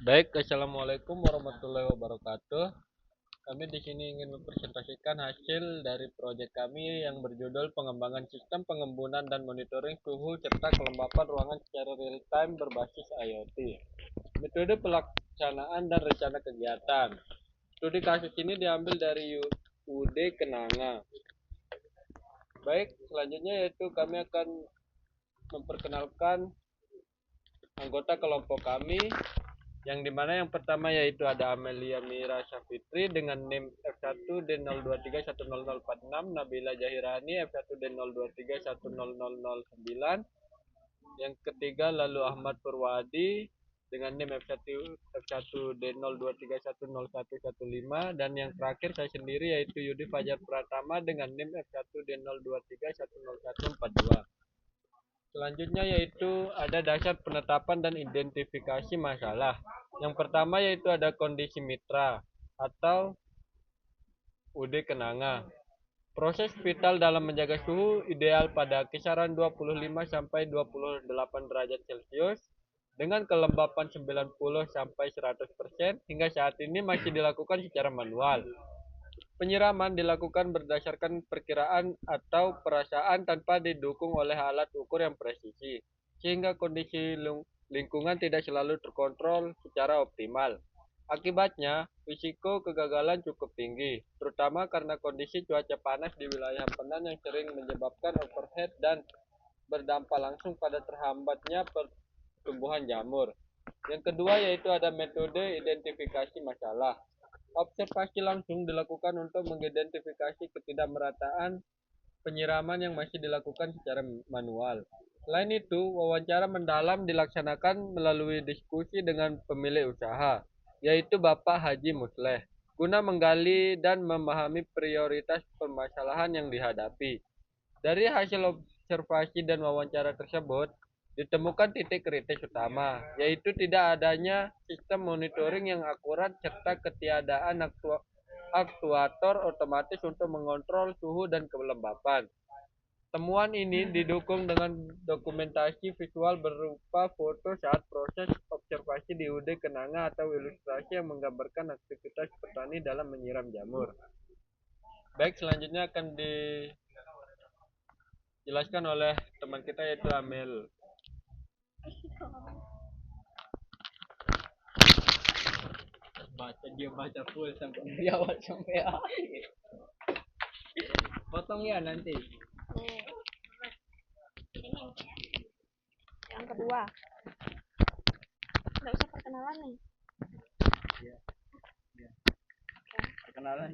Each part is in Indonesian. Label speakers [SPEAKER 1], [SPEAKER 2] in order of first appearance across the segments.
[SPEAKER 1] Baik, assalamualaikum warahmatullahi wabarakatuh. Kami di sini ingin mempresentasikan hasil dari proyek kami yang berjudul pengembangan sistem pengembunan dan monitoring suhu serta kelembapan ruangan secara real time berbasis IoT. Metode pelaksanaan dan rencana kegiatan. Studi kasus ini diambil dari UUD Kenanga. Baik, selanjutnya yaitu kami akan memperkenalkan anggota kelompok kami, yang dimana yang pertama yaitu ada Amelia Mira Syafitri dengan NIM F1D02310046, Nabila Jahirani F1D02310009, yang ketiga lalu Ahmad Purwadi dengan NIM F1D02310115, dan yang terakhir saya sendiri yaitu Yudi Fajar Pratama dengan NIM F1D02310142. Selanjutnya yaitu ada dasar penetapan dan identifikasi masalah. Yang pertama yaitu ada kondisi mitra atau UD Kenanga. Proses vital dalam menjaga suhu ideal pada kisaran 25 sampai 28 derajat Celcius dengan kelembapan 90 sampai 100%. Hingga saat ini masih dilakukan secara manual. Penyiraman dilakukan berdasarkan perkiraan atau perasaan tanpa didukung oleh alat ukur yang presisi, sehingga kondisi lingkungan tidak selalu terkontrol secara optimal. Akibatnya, risiko kegagalan cukup tinggi, terutama karena kondisi cuaca panas di wilayah Penan yang sering menyebabkan overheat dan berdampak langsung pada terhambatnya pertumbuhan jamur. Yang kedua yaitu ada metode identifikasi masalah. Observasi langsung dilakukan untuk mengidentifikasi ketidakmerataan penyiraman yang masih dilakukan secara manual. Selain itu, wawancara mendalam dilaksanakan melalui diskusi dengan pemilik usaha, yaitu Bapak Haji Musleh, guna menggali dan memahami prioritas permasalahan yang dihadapi. Dari hasil observasi dan wawancara tersebut, ditemukan titik kritis utama, yaitu tidak adanya sistem monitoring yang akurat serta ketiadaan aktuator otomatis untuk mengontrol suhu dan kelembapan. Temuan ini didukung dengan dokumentasi visual berupa foto saat proses observasi di UD Kenanga atau ilustrasi yang menggambarkan aktivitas petani dalam menyiram jamur. Baik, selanjutnya akan dijelaskan oleh teman kita yaitu Amel. Baca full sampai dari awal sampai akhir. Potong ya nanti.
[SPEAKER 2] Yang kedua, nggak usah perkenalan nih.
[SPEAKER 1] Ya, ya. Perkenalan.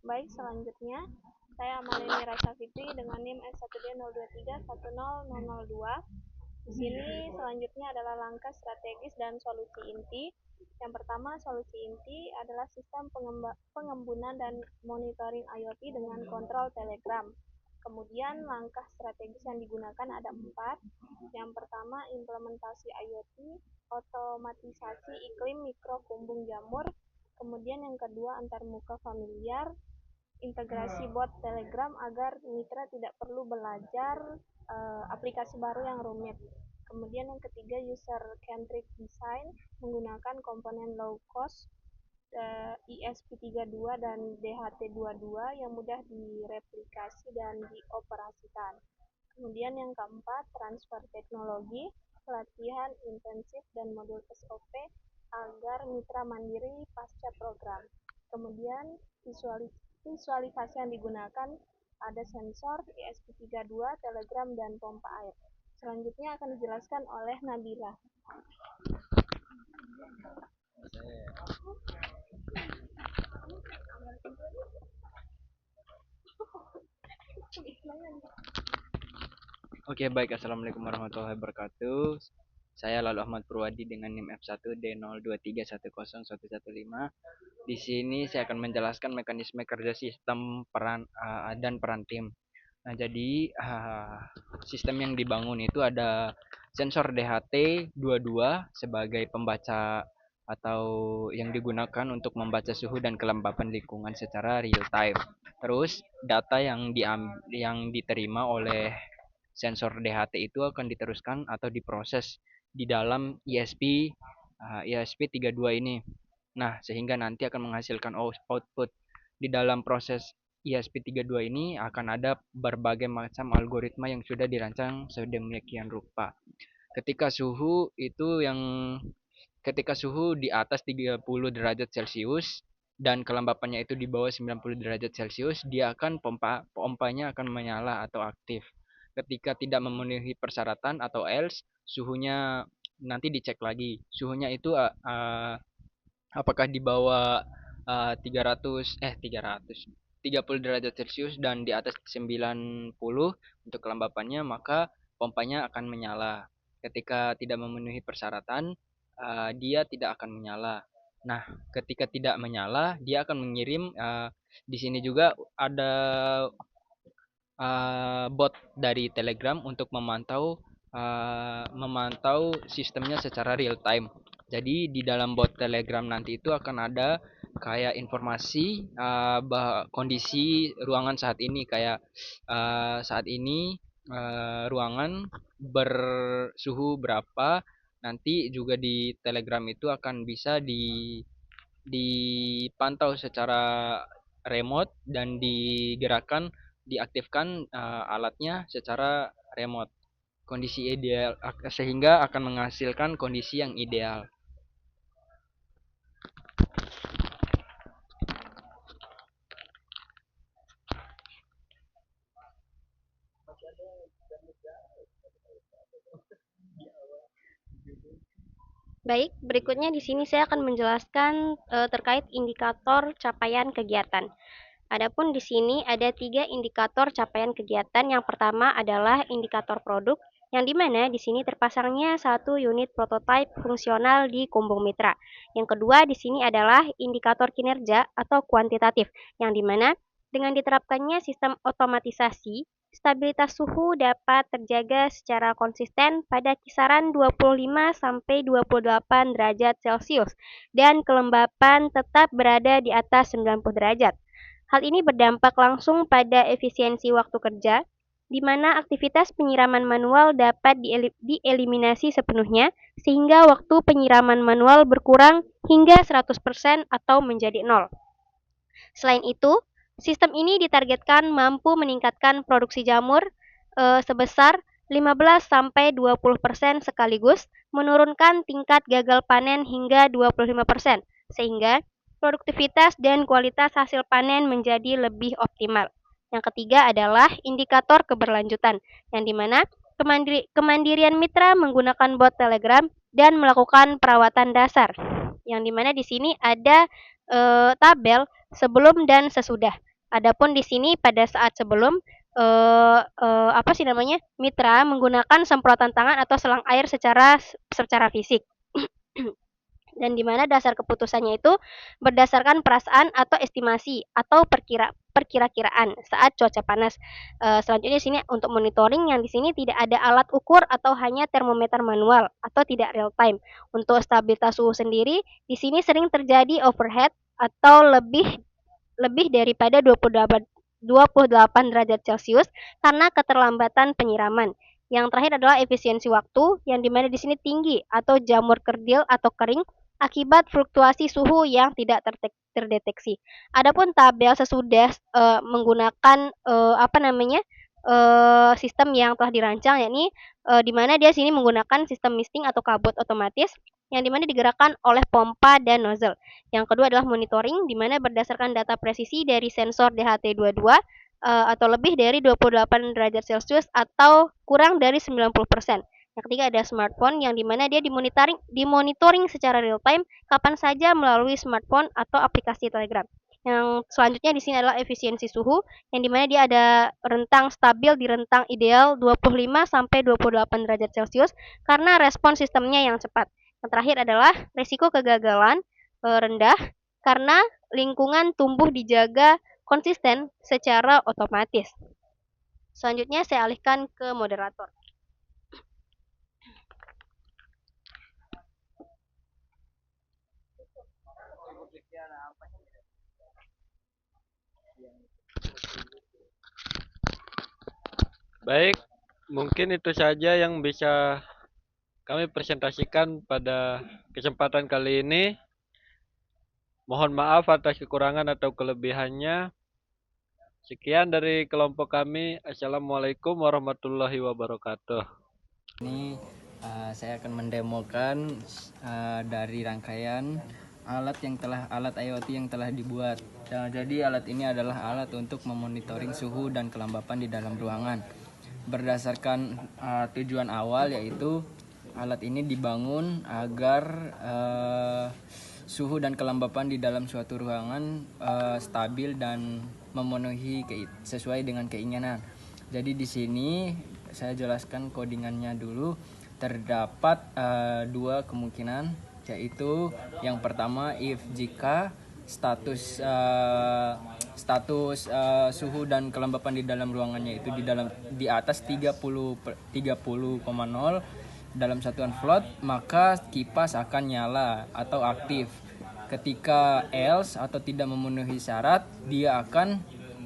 [SPEAKER 2] Baik, selanjutnya saya Amalia Mira Syafitri dengan NIM S1D02310002. Di sini selanjutnya adalah langkah strategis dan solusi inti. Yang pertama, solusi inti adalah sistem pengembunan dan monitoring IoT dengan kontrol Telegram. Kemudian langkah strategis yang digunakan ada 4. Yang pertama, implementasi IoT, otomatisasi iklim mikrokumbung jamur. Kemudian yang kedua, antarmuka familiar, integrasi bot Telegram agar mitra tidak perlu belajar aplikasi baru yang rumit. Kemudian yang ketiga, user-centric design menggunakan komponen low cost ESP32 dan DHT22 yang mudah direplikasi dan dioperasikan. Kemudian yang keempat, transfer teknologi, pelatihan intensif dan modul SOP agar mitra mandiri pasca program. Kemudian visualisasi yang digunakan ada sensor, ESP32, Telegram, dan pompa air. Selanjutnya akan dijelaskan oleh Nabila.
[SPEAKER 3] Oke, baik. Assalamualaikum warahmatullahi wabarakatuh. Saya Lalu Ahmad Purwadi dengan NIM F1D02310115. Di sini saya akan menjelaskan mekanisme kerja sistem dan peran tim. Nah, jadi sistem yang dibangun itu ada sensor DHT22 sebagai pembaca atau yang digunakan untuk membaca suhu dan kelembapan lingkungan secara real time. Terus data yang diterima oleh sensor DHT itu akan diteruskan atau diproses di dalam ESP32 ini. Nah, sehingga nanti akan menghasilkan output. Di dalam proses ESP32 ini akan ada berbagai macam algoritma yang sudah dirancang sedemikian rupa. Ketika suhu itu yang ketika suhu di atas 30 derajat Celcius dan kelembapannya itu di bawah 90 derajat Celcius, dia akan pompanya akan menyala atau aktif. Ketika tidak memenuhi persyaratan atau else, suhunya nanti dicek lagi. Suhunya itu apakah di bawah 30 derajat Celcius dan di atas 90 untuk kelembapannya, maka pompanya akan menyala. Ketika tidak memenuhi persyaratan, dia tidak akan menyala. Nah, ketika tidak menyala, dia akan mengirim di sini juga ada bot dari Telegram untuk memantau sistemnya secara real time. Jadi di dalam bot Telegram nanti itu akan ada kayak informasi kondisi ruangan saat ini, kayak saat ini ruangan bersuhu berapa. Nanti juga di Telegram itu akan bisa dipantau secara remote dan diaktifkan alatnya secara remote. Kondisi ideal sehingga akan menghasilkan kondisi yang ideal.
[SPEAKER 4] Baik, berikutnya di sini saya akan menjelaskan terkait indikator capaian kegiatan. Adapun di sini ada 3 indikator capaian kegiatan. Yang pertama adalah indikator produk, yang dimana di sini terpasangnya 1 unit prototipe fungsional di Kumbung Mitra. Yang kedua di sini adalah indikator kinerja atau kuantitatif, yang dimana dengan diterapkannya sistem otomatisasi, stabilitas suhu dapat terjaga secara konsisten pada kisaran 25 sampai 28 derajat Celcius dan kelembapan tetap berada di atas 90 derajat. Hal ini berdampak langsung pada efisiensi waktu kerja, di mana aktivitas penyiraman manual dapat dieliminasi sepenuhnya, sehingga waktu penyiraman manual berkurang hingga 100% atau menjadi nol. Selain itu, sistem ini ditargetkan mampu meningkatkan produksi jamur sebesar 15-20% sekaligus, menurunkan tingkat gagal panen hingga 25%, sehingga produktivitas dan kualitas hasil panen menjadi lebih optimal. Yang ketiga adalah indikator keberlanjutan, yang dimana kemandirian mitra menggunakan bot Telegram dan melakukan perawatan dasar, yang dimana di sini ada tabel sebelum dan sesudah. Adapun di sini pada saat sebelum mitra menggunakan semprotan tangan atau selang air secara fisik. Dan di mana dasar keputusannya itu berdasarkan perasaan atau estimasi atau perkira-kiraan saat cuaca panas. Selanjutnya di sini untuk monitoring, yang di sini tidak ada alat ukur atau hanya termometer manual atau tidak real time. Untuk stabilitas suhu sendiri, di sini sering terjadi overhead atau lebih daripada 28 derajat Celcius karena keterlambatan penyiraman. Yang terakhir adalah efisiensi waktu, yang dimana di sini tinggi atau jamur kerdil atau kering akibat fluktuasi suhu yang tidak terdeteksi. Adapun tabel sesudah menggunakan sistem yang telah dirancang, yakni di mana dia sini menggunakan sistem misting atau kabut otomatis yang dimana digerakkan oleh pompa dan nozzle. Yang kedua adalah monitoring, di mana berdasarkan data presisi dari sensor DHT22 atau lebih dari 28 derajat Celcius atau kurang dari 90%. Yang ketiga ada smartphone, yang dimana dia dimonitoring secara real time kapan saja melalui smartphone atau aplikasi Telegram. Yang selanjutnya di sini adalah efisiensi suhu, yang dimana dia ada rentang stabil di rentang ideal 25 sampai 28 derajat Celcius karena respon sistemnya yang cepat. Yang terakhir adalah risiko kegagalan rendah karena lingkungan tumbuh dijaga konsisten secara otomatis. Selanjutnya saya alihkan ke moderator.
[SPEAKER 1] Baik, Mungkin itu saja yang bisa kami presentasikan pada kesempatan kali ini. Mohon maaf atas kekurangan atau kelebihannya. Sekian dari kelompok kami. Assalamualaikum warahmatullahi wabarakatuh.
[SPEAKER 3] Ini saya akan mendemokan dari rangkaian alat IoT yang telah dibuat. Nah, jadi alat ini adalah alat untuk memonitoring suhu dan kelembapan di dalam ruangan. Berdasarkan tujuan awal, yaitu alat ini dibangun agar suhu dan kelembapan di dalam suatu ruangan stabil dan memenuhi sesuai dengan keinginan. Jadi di sini saya jelaskan codingannya dulu. Terdapat dua kemungkinan, yaitu yang pertama jika status suhu dan kelembapan di dalam ruangannya itu di atas 30,0 dalam satuan float, maka kipas akan nyala atau aktif. Ketika else atau tidak memenuhi syarat, dia akan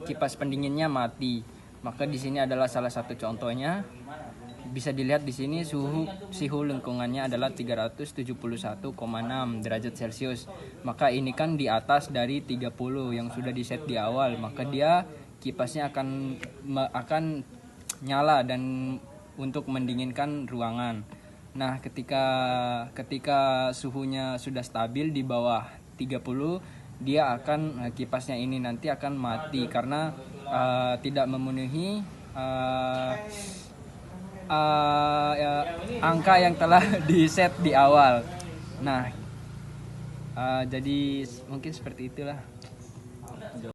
[SPEAKER 3] kipas pendinginnya mati. Maka di sini adalah salah satu contohnya. Bisa dilihat di sini suhu lingkungannya adalah 371,6 derajat Celcius. Maka ini kan di atas dari 30 yang sudah di set di awal, maka dia kipasnya akan nyala dan untuk mendinginkan ruangan. Nah, ketika suhunya sudah stabil di bawah 30, dia akan kipasnya ini nanti akan mati karena tidak memenuhi angka yang telah di set di awal. Nah, jadi mungkin seperti itulah.